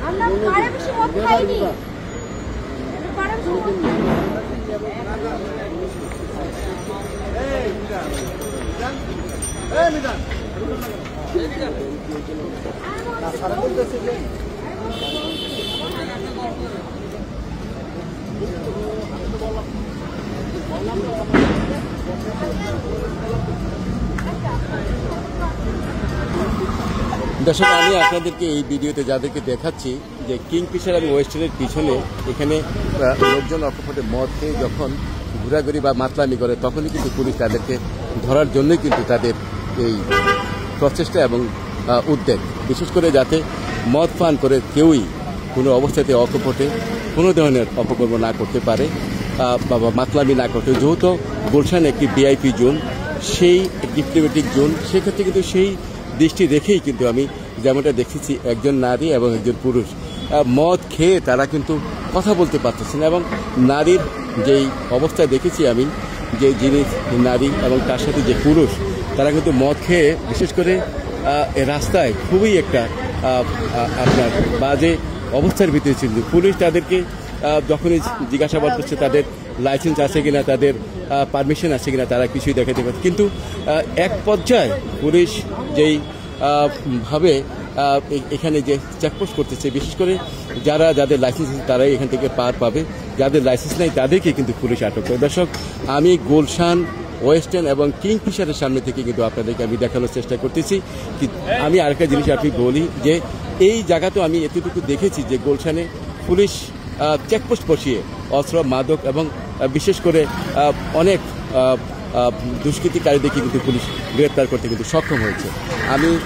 আমরা পারে বেশি মদ খাইনি। পারে বেশি মদ দর্শক, আমি আপনাদেরকে এই ভিডিওতে যাদেরকে দেখাচ্ছি যে কিংফিশার এবং ওয়েস্টার্নের পিছনে এখানে লোকজন অকপটে মদ খেয়ে যখন ঘোরাঘুরি বা মাতলামি করে তখনই কিন্তু পুলিশ তাদেরকে ধরার জন্যই কিন্তু তাদের এই প্রচেষ্টা এবং উদ্যোগ, বিশেষ করে যাতে মদ পান করে কেউই কোনো অবস্থাতে অকপটে কোনো ধরনের অপকর্ম না করতে পারে বা মাতলামি না করতে। যেহেতু গুলশান একটি ভিআইপি জোন, সেই ডিপ্লোম্যাটিক জোন, সেক্ষেত্রে কিন্তু সেই দৃষ্টি রেখেই কিন্তু আমি যেমনটা দেখেছি একজন নারী এবং একজন পুরুষ মদ খেয়ে তারা কিন্তু কথা বলতে পারতেছে না। এবং নারীর যেই অবস্থায় দেখেছি আমি, যে যিনি নারী এবং তার সাথে যে পুরুষ, তারা কিন্তু মদ খেয়ে বিশেষ করে রাস্তায় খুবই একটা আপনার বাজে অবস্থার ভিতরে ছিল। পুলিশ তাদেরকে যখনই জিজ্ঞাসাবাদ করছে তাদের লাইসেন্স আছে কিনা, তাদের পারমিশন আছে কিনা, তারা কিছুই দেখাতে পারছে। কিন্তু এক পর্যায়ে পুলিশ যেই ভাবে এখানে যে চেকপোস্ট করতেছে, বিশেষ করে যাদের লাইসেন্স আছে তারাই এখান থেকে পার পাবে, যাদের লাইসেন্স নেই তাদেরকে কিন্তু পুলিশ আটক করে। দর্শক, আমি গুলশান, ওয়েস্টার্ন এবং কিংফিশারের সামনে থেকে কিন্তু আপনাদেরকে আমি দেখানোর চেষ্টা করতেছি। আমি আরেকটা জিনিস আপনি বলি যে এই জায়গাতেও আমি এতটুকু দেখেছি যে গুলশানে পুলিশ চেকপোস্ট বসিয়ে অস্ত্র, মাদক এবং বিশেষ করে অনেক দুষ্কৃতিকারীদেরকে কিন্তু পুলিশ গ্রেপ্তার করতে কিন্তু সক্ষম হয়েছে। আমি